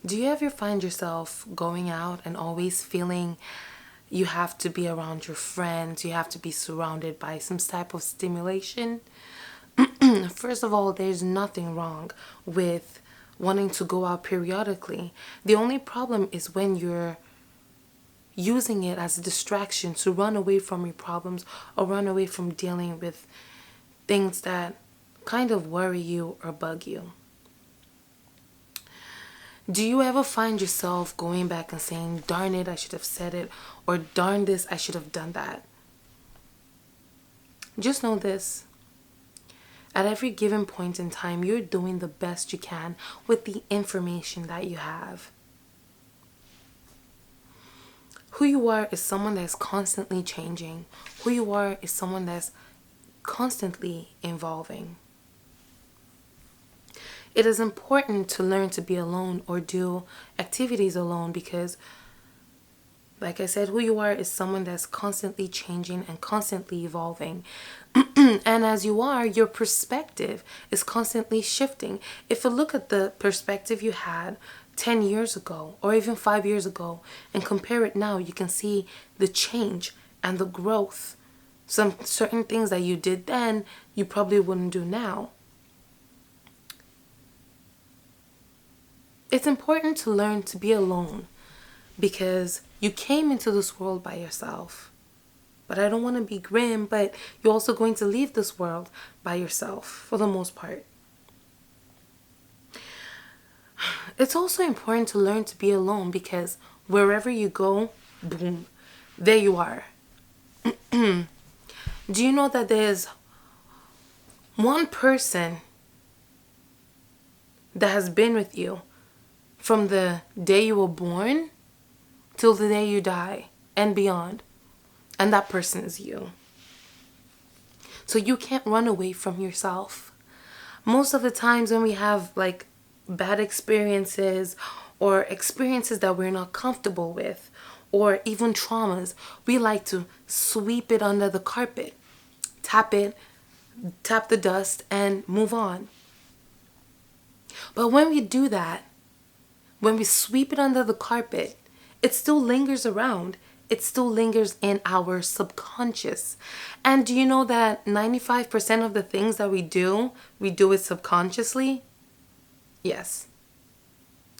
Do you ever find yourself going out and always feeling you have to be around your friends, you have to be surrounded by some type of stimulation? First of all, there's nothing wrong with wanting to go out periodically. The only problem is when you're using it as a distraction to run away from your problems or run away from dealing with things that kind of worry you or bug you. Do you ever find yourself going back and saying, darn it, I should have said it, or darn this, I should have done that? Just know this. At every given point in time, you're doing the best you can with the information that you have. Who you are is someone that's constantly changing. Who you are is someone that's constantly evolving. It is important to learn to be alone or do activities alone because, like I said, who you are is someone that's constantly changing and constantly evolving. And as you are, your perspective is constantly shifting. If you look at the perspective you had 10 years ago or even 5 years ago and compare it now, you can see the change and the growth. Some certain things that you did then, you probably wouldn't do now. It's important to learn to be alone because you came into this world by yourself. But I don't want to be grim, but you're also going to leave this world by yourself for the most part. It's also important to learn to be alone because wherever you go, boom, there you are. Do you know that there's one person that has been with you from the day you were born till the day you die and beyond? And that person is you. So you can't run away from yourself. Most of the times when we have like bad experiences or experiences that we're not comfortable with or even traumas, we like to sweep it under the carpet, tap the dust and move on. But when we do that, when we sweep it under the carpet, it still lingers around. It still lingers in our subconscious. And do you know that 95% of the things that we do it subconsciously? Yes.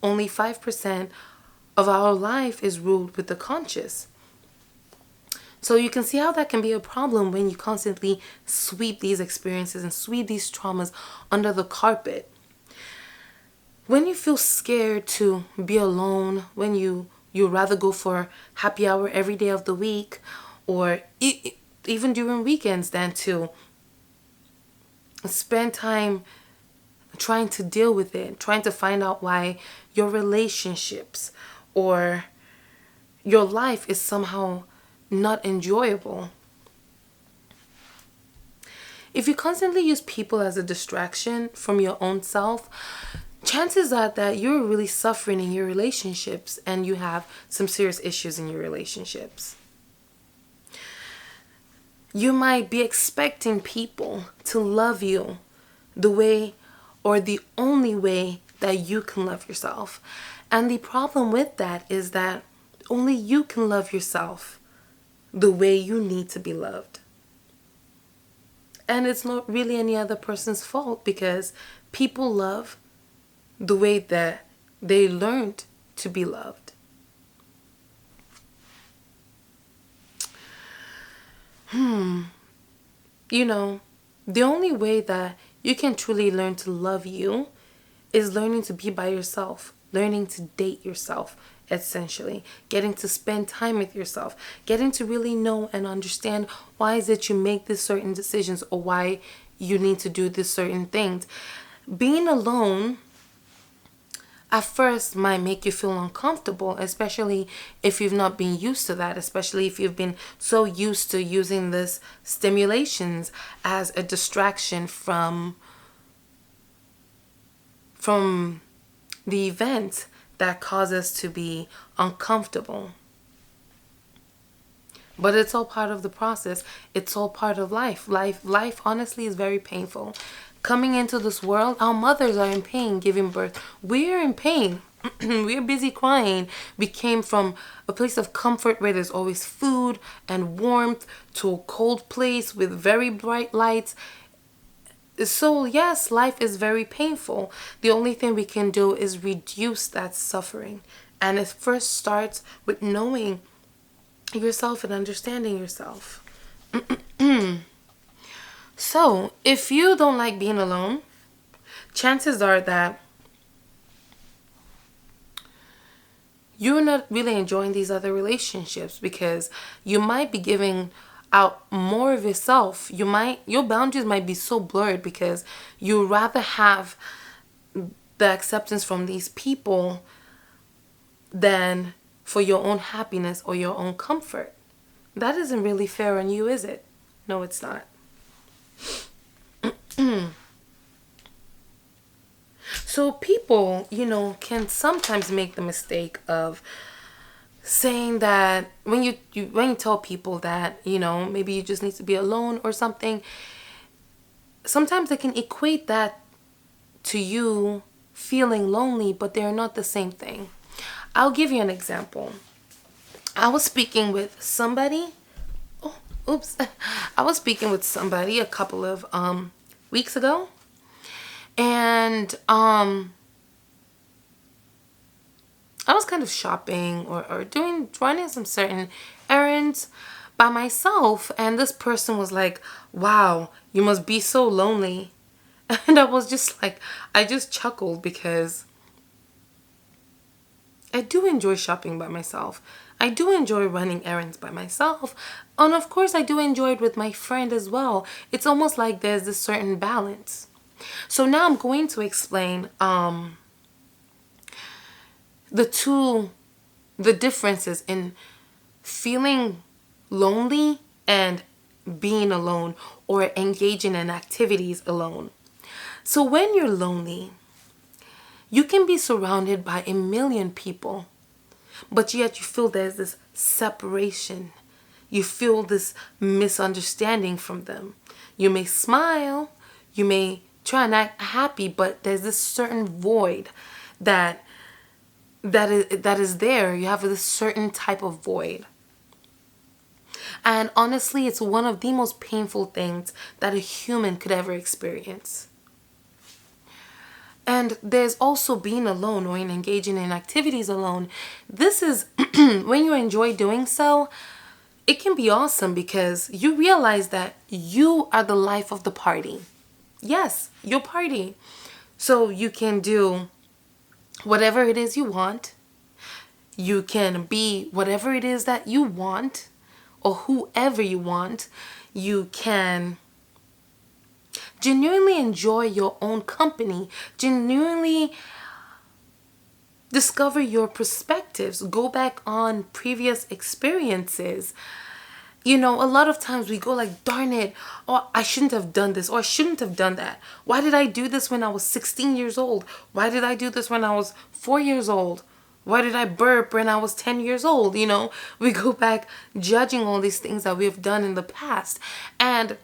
Only 5% of our life is ruled with the conscious. So you can see how that can be a problem when you constantly sweep these experiences and sweep these traumas under the carpet. When you feel scared to be alone, when you rather go for happy hour every day of the week or even during weekends than to spend time trying to deal with it, trying to find out why your relationships or your life is somehow not enjoyable. If you constantly use people as a distraction from your own self, chances are that you're really suffering in your relationships and you have some serious issues in your relationships. You might be expecting people to love you the way or the only way that you can love yourself. And the problem with that is that only you can love yourself the way you need to be loved. And it's not really any other person's fault because people love the way that they learned to be loved. You know, the only way that you can truly learn to love you is learning to be by yourself, learning to date yourself, essentially, getting to spend time with yourself, getting to really know and understand why is it you make these certain decisions or why you need to do these certain things. Being alone at first might make you feel uncomfortable, especially if you've not been used to that, especially if you've been so used to using this stimulations as a distraction from the event that cause us to be uncomfortable. But it's all part of the process. It's all part of life. Life honestly is very painful. Coming into this world, our mothers are in pain giving birth. We're in pain. we're busy crying, we came from a place of comfort where there's always food and warmth to a cold place with very bright lights. So, yes, life is very painful. The only thing we can do is reduce that suffering. And it first starts with knowing yourself and understanding yourself. So, if you don't like being alone, chances are that you're not really enjoying these other relationships, because you might be giving out more of yourself. Your boundaries might be so blurred because you rather have the acceptance from these people than for your own happiness or your own comfort. That isn't really fair on you, is it? No, it's not. So people, can sometimes make the mistake of saying that when you tell people that, maybe you just need to be alone or something, sometimes they can equate that to you feeling lonely, but they're not the same thing. I'll give you an example. I was speaking with somebody. Oh, oops. I was speaking with somebody a couple of weeks ago. And I was kind of shopping or running some certain errands by myself, and this person was like, "Wow, you must be so lonely." And I was just like, I just chuckled because I do enjoy shopping by myself. I do enjoy running errands by myself. And of course, I do enjoy it with my friend as well. It's almost like there's this certain balance. So now I'm going to explain the differences in feeling lonely and being alone, or engaging in activities alone. So when you're lonely, you can be surrounded by a million people, but yet you feel there's this separation. You feel this misunderstanding from them. You may smile, you may try and act happy, but there's this certain void that is there. You have this certain type of void. And honestly, it's one of the most painful things that a human could ever experience. And there's also being alone or engaging in activities alone. This is when you enjoy doing so, it can be awesome because you realize that you are the life of the party. Yes, your party. So you can do whatever it is you want. You can be whatever it is that you want, or whoever you want. You can genuinely enjoy your own company, genuinely discover your perspectives, go back on previous experiences. A lot of times we go like, darn it, or I shouldn't have done this, or I shouldn't have done that. Why did I do this when I was 16 years old? Why did I do this when I was 4 years old? Why did I burp when I was 10 years old? We go back judging all these things that we have done in the past. And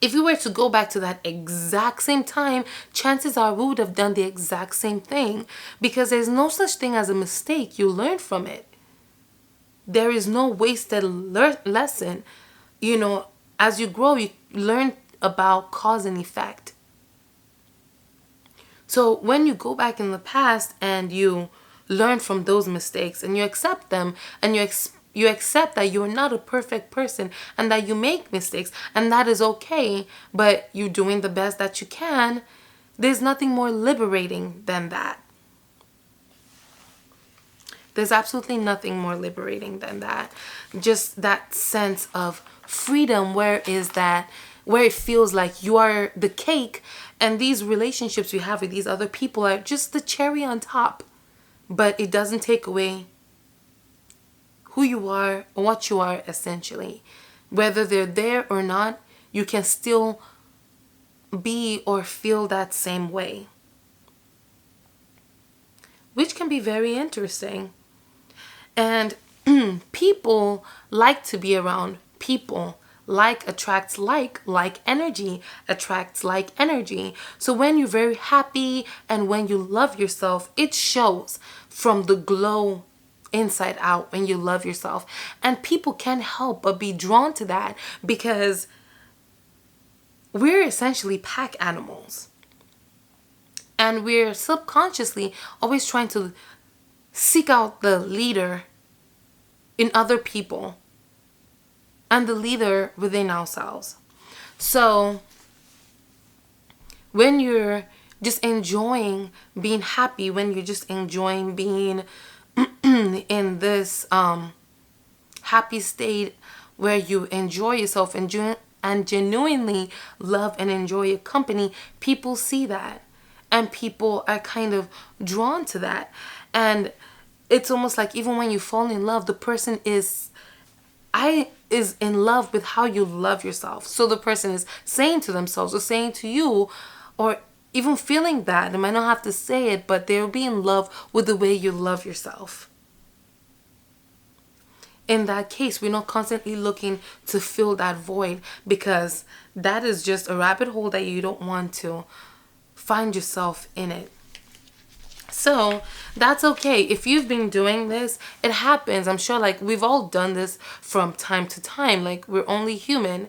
if we were to go back to that exact same time, chances are we would have done the exact same thing, because there's no such thing as a mistake. You learn from it. There is no wasted lesson. As you grow, you learn about cause and effect. So when you go back in the past and you learn from those mistakes and you accept them, and you accept that you're not a perfect person and that you make mistakes, and that is okay, but you're doing the best that you can, there's nothing more liberating than that. There's absolutely nothing more liberating than that. Just that sense of freedom where it feels like you are the cake, and these relationships you have with these other people are just the cherry on top. But it doesn't take away who you are or what you are, essentially. Whether they're there or not, you can still be or feel that same way, which can be very interesting. And people like to be around people like attracts like energy attracts like energy. So when you're very happy and when you love yourself, it shows from the glow inside out when you love yourself. And people can't help but be drawn to that because we're essentially pack animals. And we're subconsciously always trying to seek out the leader in other people and the leader within ourselves. So when you're just enjoying being happy, when you're just enjoying being in this happy state where you enjoy yourself and genuinely love and enjoy your company, people see that and people are kind of drawn to that. And it's almost like even when you fall in love, the person is in love with how you love yourself. So the person is saying to themselves or saying to you, or even feeling that, they might not have to say it, but they'll be in love with the way you love yourself. In that case, we're not constantly looking to fill that void, because that is just a rabbit hole that you don't want to find yourself in it. So that's okay. If you've been doing this, it happens. I'm sure like we've all done this from time to time. Like we're only human.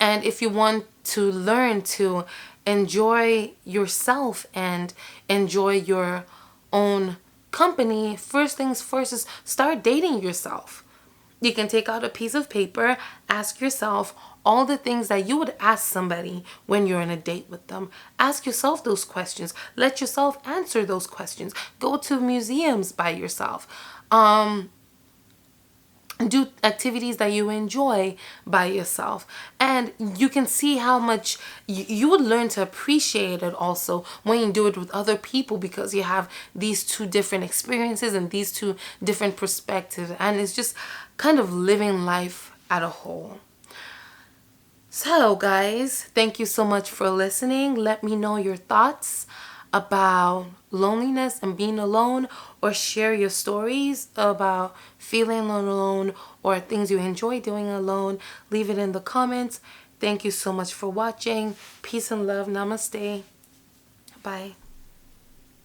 And if you want to learn to enjoy yourself and enjoy your own company, first things first is start dating yourself. You can take out a piece of paper, ask yourself all the things that you would ask somebody when you're on a date with them. Ask yourself those questions. Let yourself answer those questions. Go to museums by yourself. Do activities that you enjoy by yourself, and you can see how much you would learn to appreciate it also when you do it with other people, because you have these two different experiences and these two different perspectives, and it's just kind of living life at a whole. So guys, thank you so much for listening. Let me know your thoughts about loneliness and being alone, or share your stories about feeling alone or things you enjoy doing alone. Leave it in the comments. Thank you so much for watching. Peace and love. Namaste. Bye.